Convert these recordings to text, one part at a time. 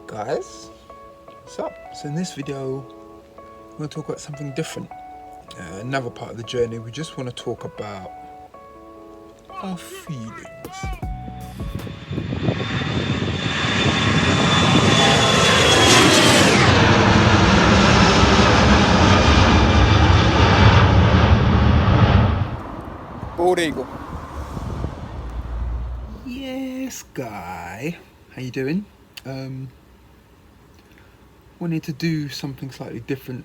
Guys, what's up? So in this video we're going to talk about something different, another part of the journey. We just want to talk about our feelings. BaldEagle. Yes, guy. How you doing? Wanted to do something slightly different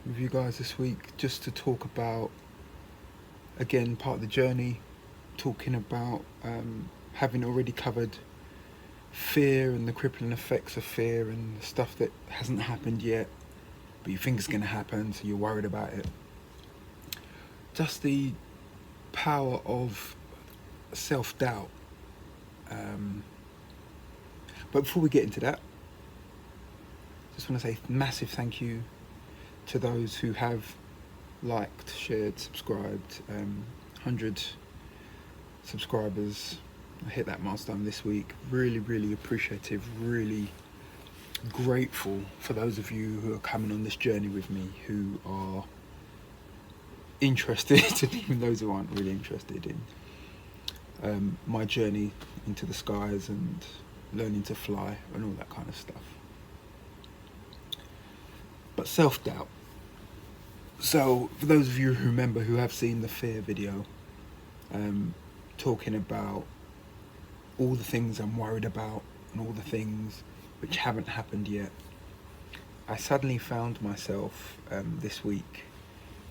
with you guys this week, just to talk about, again, part of the journey, talking about having already covered fear and the crippling effects of fear and stuff that hasn't happened yet, but you think it's going to happen, so you're worried about it. Just the power of self-doubt. But before we get into that, just want to say massive thank you to those who have liked, shared, subscribed. 100 subscribers. I hit that milestone this week. Really appreciative, really grateful for those of you who are coming on this journey with me, who are interested, and even those who aren't really interested in my journey into the skies and learning to fly and all that kind of stuff. But self-doubt. So for those of you who remember, who have seen the fear video, talking about all the things I'm worried about and all the things which haven't happened yet, I suddenly found myself this week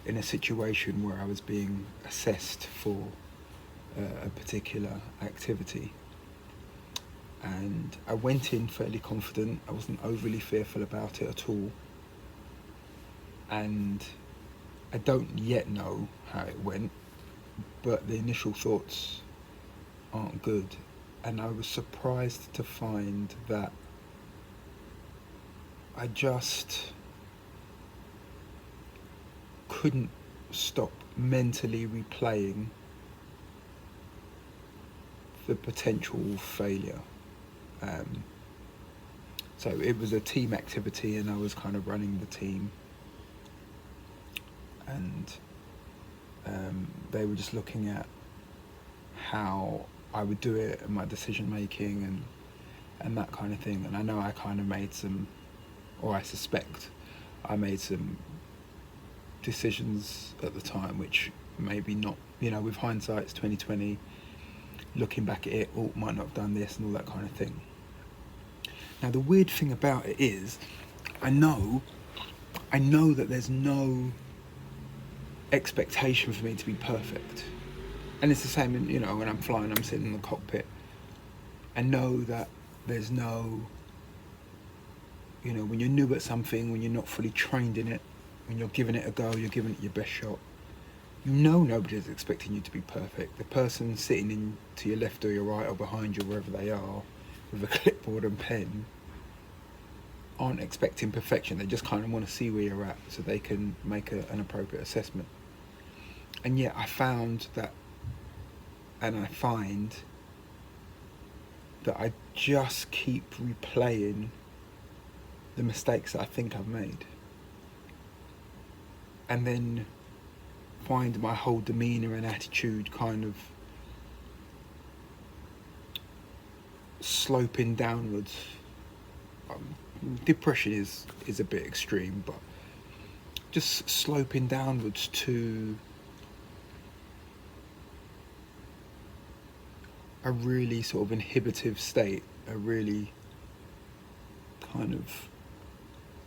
in a situation where I was being assessed for a particular activity, and I went in fairly confident. I wasn't overly fearful about it at all, and I don't yet know how it went, but the initial thoughts aren't good, and I was surprised to find that I just couldn't stop mentally replaying the potential failure. So it was a team activity and I was kind of running the team, and they were just looking at how I would do it and my decision making and that kind of thing. And I know I kind of made some, or I suspect I made some decisions at the time which maybe not, with hindsight, it's 2020, looking back at it, might not have done this and all that kind of thing. Now the weird thing about it is, I know that there's no expectation for me to be perfect. And it's the same when I'm flying, I'm sitting in the cockpit. I know that there's no, when you're new at something, when you're not fully trained in it, when you're giving it a go, you're giving it your best shot, nobody's expecting you to be perfect. The person sitting in to your left or your right or behind you, wherever they are, with a clipboard and pen, aren't expecting perfection. They just kind of want to see where you're at so they can make an appropriate assessment. And yet I found that, and I find that I just keep replaying the mistakes that I think I've made, and then find my whole demeanour and attitude kind of sloping downwards. Depression is a bit extreme, but just sloping downwards to a really sort of inhibitive state, a really kind of,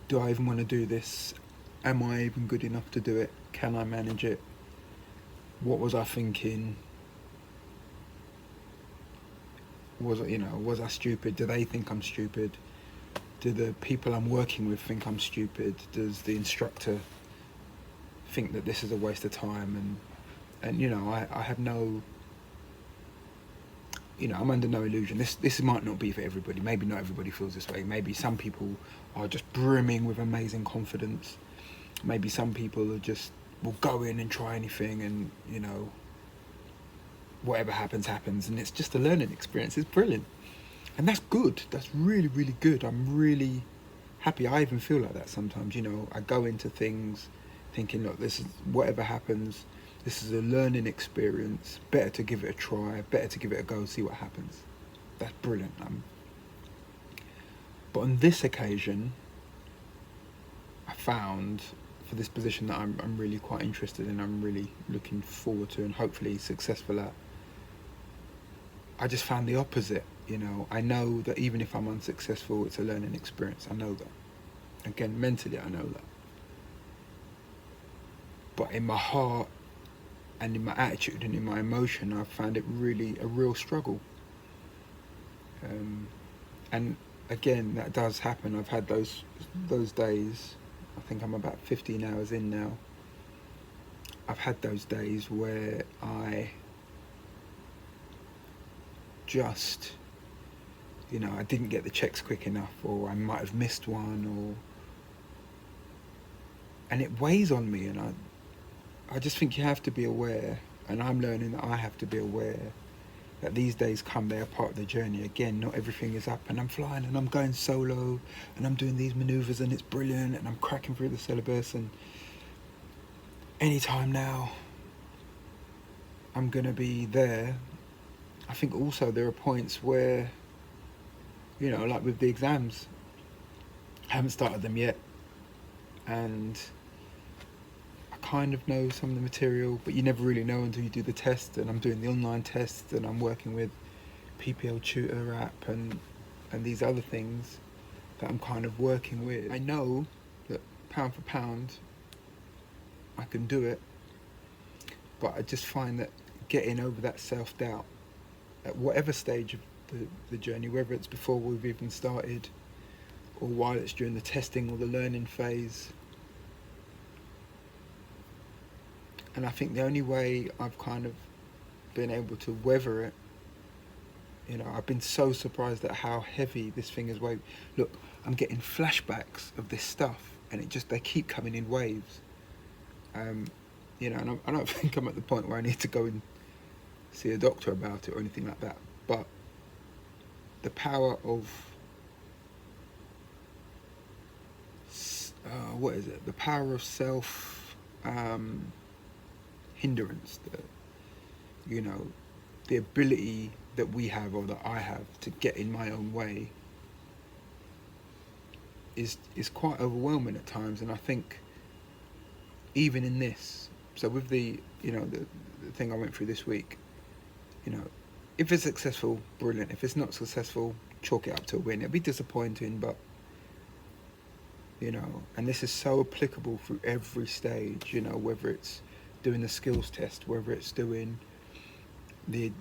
do I even want to do this? Am I even good enough to do it? Can I manage it? What was I thinking? Was I stupid? Do they think I'm stupid? Do the people I'm working with think I'm stupid? Does the instructor think that this is a waste of time? And I have no, I'm under no illusion. This might not be for everybody. Maybe not everybody feels this way. Maybe some people are just brimming with amazing confidence. Maybe some people will go in and try anything, and whatever happens, and it's just a learning experience. It's brilliant. And that's good. That's really, really good. I'm really happy. I even feel like that sometimes. You know, I go into things thinking, look, this is whatever happens. This is a learning experience. Better to give it a try. Better to give it a go. See what happens. That's brilliant. But on this occasion, I found for this position that I'm really quite interested in. I'm really looking forward to and hopefully successful at. I just found the opposite. You know, I know that even if I'm unsuccessful, it's a learning experience. I know that. Again, mentally, I know that. But in my heart and in my attitude and in my emotion, I've found it really a real struggle. And again, that does happen. I've had those days. I think I'm about 15 hours in now. I've had those days where I just, you know, I didn't get the checks quick enough, or I might have missed one, and it weighs on me. And I just think you have to be aware, and I'm learning that I have to be aware that these days come, they're part of the journey. Again, not everything is up and I'm flying and I'm going solo and I'm doing these maneuvers and it's brilliant and I'm cracking through the syllabus, and anytime now I'm gonna be there. I think also there are points where, you know, like with the exams, I haven't started them yet, and I kind of know some of the material, but you never really know until you do the test. And I'm doing the online test, and I'm working with PPL Tutor app and these other things that I'm kind of working with. I know that pound for pound I can do it, but I just find that getting over that self-doubt at whatever stage of the journey, whether it's before we've even started or while it's during the testing or the learning phase. And I think the only way I've kind of been able to weather it, you know, I've been so surprised at how heavy this thing is weighed. Look, I'm getting flashbacks of this stuff, and they keep coming in waves. You know, and I don't think I'm at the point where I need to go and see a doctor about it or anything like that. But the power of what is it? The power of self hindrance. You know, the ability that we have, or that I have, to get in my own way is quite overwhelming at times. And I think even in this, so with the, you know, the thing I went through this week, you know, if it's successful, brilliant. If it's not successful, chalk it up to a win. It'll be disappointing, but, you know, and this is so applicable through every stage, you know, whether it's doing the skills test, whether it's doing the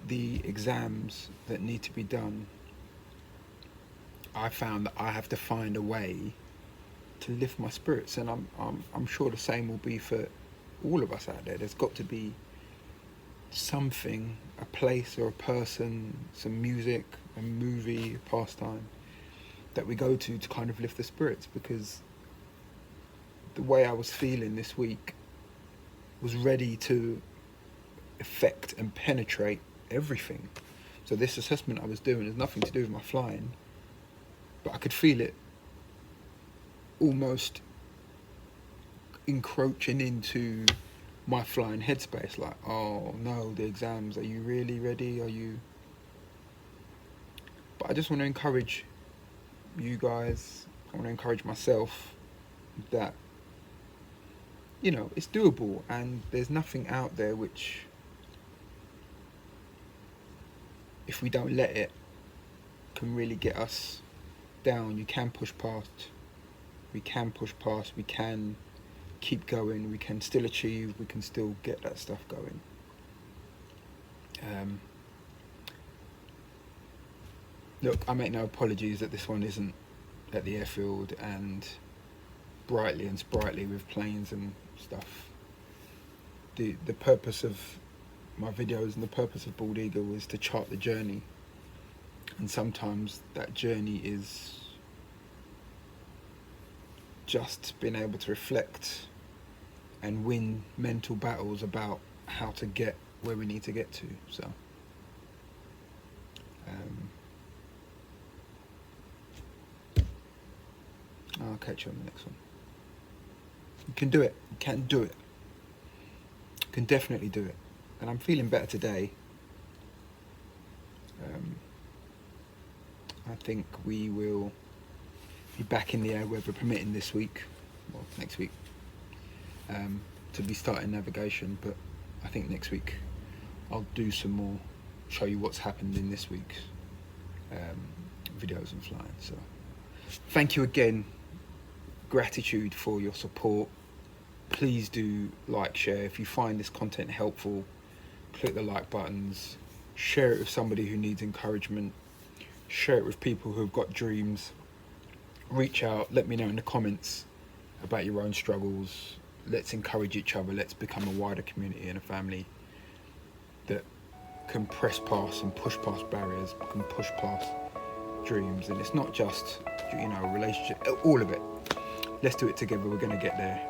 exams that need to be done. I found that I have to find a way to lift my spirits, and I'm sure the same will be for all of us out there. There's got to be something, a place or a person, some music, a movie, a pastime that we go to kind of lift the spirits, because the way I was feeling this week was ready to affect and penetrate everything. So this assessment I was doing has nothing to do with my flying, but I could feel it almost encroaching into my flying headspace, like, oh no, the exams, are you really ready? Are you? But I just want to encourage you guys, I want to encourage myself that, you know, it's doable, and there's nothing out there which, if we don't let it, can really get us down. You can push past, we can push past, we can keep going, we can still achieve, we can still get that stuff going. Look, I make no apologies that this one isn't at the airfield and brightly and sprightly with planes and stuff. The purpose of my videos and the purpose of BaldEagle is to chart the journey, and sometimes that journey is just being able to reflect and win mental battles about how to get where we need to get to. So I'll catch you on the next one. You can do it. You can do it. You can definitely do it. And I'm feeling better today. I think we will be back in the air, weather permitting, this week, well, next week, to be starting navigation. But I think next week I'll do some more, show you what's happened in this week's videos and flying. So thank you again. Gratitude for your support. Please do like, share. If you find this content helpful, click the like buttons, share it with somebody who needs encouragement, share it with people who've got dreams. Reach out, let me know in the comments about your own struggles. Let's encourage each other. Let's become a wider community and a family that can press past and push past barriers, can push past dreams. And it's not just, you know, a relationship, all of it. Let's do it together. We're going to get there.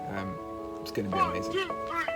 It's going to be amazing.